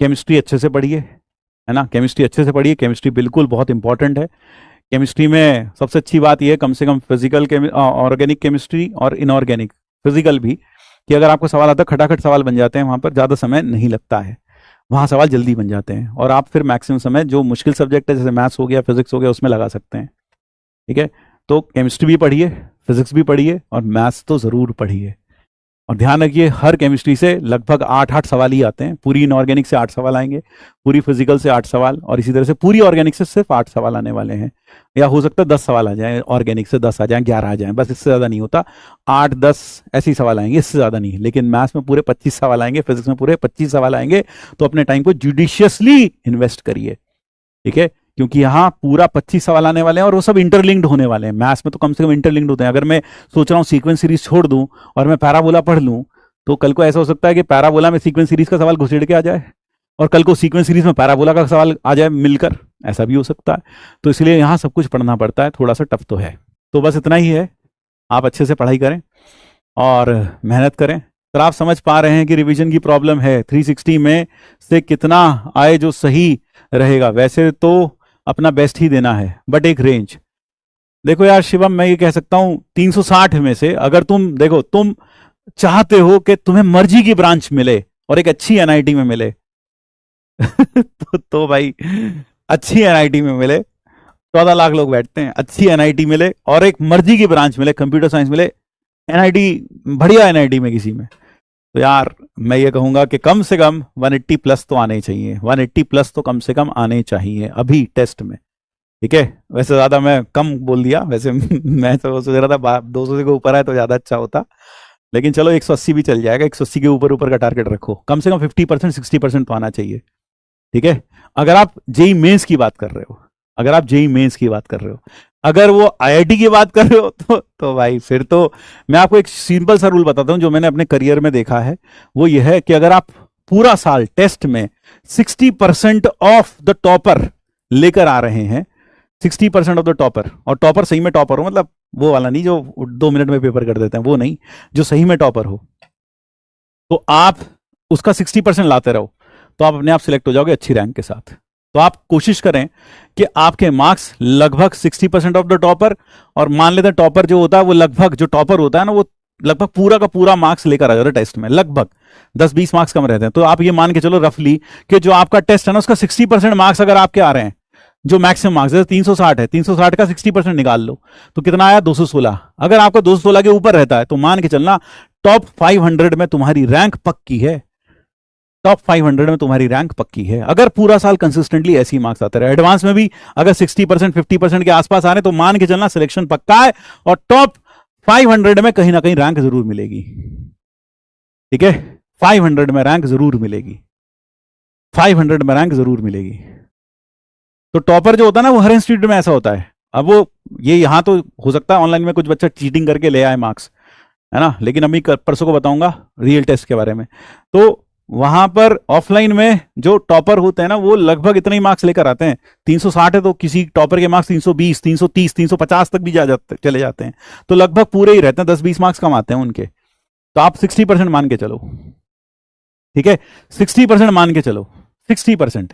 Chemistry अच्छे से पढ़िए, है ना, केमिस्ट्री अच्छे से पढ़िए, केमिस्ट्री बिल्कुल बहुत इंपॉर्टेंट है। केमिस्ट्री में सबसे अच्छी बात यह है, कम से कम फिजिकल ऑर्गेनिक केमिस्ट्री और इनऑर्गेनिक फिजिकल भी, कि अगर आपको सवाल आता है खटाखट सवाल बन जाते हैं, वहां पर ज़्यादा समय नहीं लगता है, वहाँ सवाल जल्दी बन जाते हैं और आप फिर मैक्सिमम समय जो मुश्किल सब्जेक्ट है जैसे मैथ्स हो गया, फिजिक्स हो गया, उसमें लगा सकते हैं। ठीक है, तो केमिस्ट्री भी पढ़िए, फिजिक्स भी पढ़िए और मैथ्स तो ज़रूर पढ़िए। और ध्यान रखिए हर केमिस्ट्री से लगभग 8 सवाल ही आते हैं। पूरी इनऑर्गेनिक से 8 सवाल आएंगे, पूरी फिजिकल से 8 सवाल, और इसी तरह से पूरी ऑर्गेनिक से सिर्फ 8 सवाल आने वाले हैं, या हो सकता है 10 सवाल आ जाएं, ऑर्गेनिक से 10 आ जाएं, 11 आ जाएं, बस इससे ज़्यादा नहीं होता। 8-10 ऐसे ही सवाल आएंगे, इससे ज़्यादा नहीं। लेकिन मैथ्स में पूरे 25 सवाल आएंगे, फिजिक्स में पूरे 25 सवाल आएंगे। तो अपने टाइम को जुडिशियसली इन्वेस्ट करिए, ठीक है, क्योंकि यहाँ पूरा 25 सवाल आने वाले हैं और वो सब इंटरलिंक्ड होने वाले हैं। मैथ्स में तो कम से कम इंटरलिंक्ड होते हैं। अगर मैं सोच रहा हूँ सीक्वेंस सीरीज छोड़ दूं और मैं पैराबोला पढ़ लूं, तो कल को ऐसा हो सकता है कि पैराबोला में सीक्वेंस सीरीज का सवाल घुसेड़ के आ जाए और कल को सीक्वेंस सीरीज में पैराबोला का सवाल आ जाए मिलकर, ऐसा भी हो सकता है। तो इसलिए यहाँ सब कुछ पढ़ना पड़ता है, थोड़ा सा टफ तो है। तो बस इतना ही है, आप अच्छे से पढ़ाई करें और मेहनत करें। सर आप समझ पा रहे हैं कि रिवीजन की प्रॉब्लम है, 360 में से कितना आए जो सही रहेगा। वैसे तो अपना बेस्ट ही देना है, बट एक रेंज देखो यार शिवम, मैं ये कह सकता हूं 360 में से अगर तुम देखो, तुम चाहते हो कि तुम्हें मर्जी की ब्रांच मिले और एक अच्छी एनआईटी में मिले तो भाई अच्छी एनआईटी में मिले, 14 लाख लोग बैठते हैं, अच्छी एनआईटी मिले और एक मर्जी की ब्रांच मिले, कंप्यूटर साइंस मिले, एनआईटी बढ़िया एनआईटी में किसी में, तो यार मैं ये कहूंगा कि कम से कम 180 प्लस तो आने ही चाहिए, 180 प्लस तो कम से कम आने चाहिए अभी टेस्ट में। ठीक है, वैसे ज्यादा मैं कम बोल दिया, वैसे मैं तो सोच रहा था 200 से ऊपर आए तो ज्यादा अच्छा होता, लेकिन चलो 180 भी चल जाएगा। 180 के ऊपर ऊपर का टारगेट रखो, कम से कम 50% 60% तो आना चाहिए। ठीक है, अगर आप जेई मेंस की बात कर रहे हो, अगर आप जेई मेंस की बात कर रहे हो, अगर वो आईआईटी की बात कर रहे हो तो भाई फिर तो मैं आपको एक सिंपल सा रूल बताता हूं जो मैंने अपने करियर में देखा है। वो ये है कि अगर आप पूरा साल टेस्ट में 60% ऑफ द टॉपर लेकर आ रहे हैं, 60% ऑफ द टॉपर, और टॉपर सही में टॉपर हो, मतलब वो वाला नहीं जो 2 मिनट में पेपर कर देते हैं, वो नहीं, जो सही में टॉपर हो, तो आप उसका 60% लाते रहो तो आप अपने आप सिलेक्ट हो जाओगे अच्छी रैंक के साथ। तो आप कोशिश करें कि आपके मार्क्स लगभग 60% ऑफ द टॉपर, और मान लेते हैं टॉपर जो होता है वो लगभग, जो टॉपर होता है ना वो लगभग पूरा का पूरा मार्क्स लेकर आ जाता है टेस्ट में, लगभग 10-20 मार्क्स कम रहते हैं। तो आप ये मान के चलो रफली कि जो आपका टेस्ट है ना उसका 60% मार्क्स अगर आपके आ रहे हैं, जो मैक्सिमम मार्क्स है 360 है, 360 का 60% निकाल लो तो कितना आया 216। अगर आपका 216 के ऊपर रहता है तो मान के चलना टॉप 500 में तुम्हारी रैंक पक्की है, टॉप 500 में तुम्हारी रैंक पक्की है, अगर पूरा साल कंसिस्टेंटली ऐसी मार्क्स आते रहे। एडवांस में भी अगर 60% 50% के आसपास आ रहे तो मान के चलना सिलेक्शन पक्का है और टॉप 500 में कहीं ना कहीं रैंक जरूर मिलेगी। ठीक है, 500 में रैंक जरूर मिलेगी, 500 में रैंक जरूर मिलेगी। तो टॉपर जो होता है ना वो हर इंस्टीट्यूट में ऐसा होता है। अब वो ये यहां तो हो सकता है ऑनलाइन में कुछ बच्चा चीटिंग करके ले आए मार्क्स, है ना, लेकिन अभी परसों को बताऊंगा रियल टेस्ट के बारे में। तो वहां पर ऑफलाइन में जो टॉपर होते हैं ना वो लगभग इतने ही मार्क्स लेकर आते हैं। 360 है तो किसी टॉपर के मार्क्स 320, 330, 350 तक भी चले जाते हैं, तो लगभग पूरे ही रहते हैं, 10-20 मार्क्स कम आते हैं उनके। तो आप 60% मान के चलो, ठीक है, 60% मान के चलो, 60%।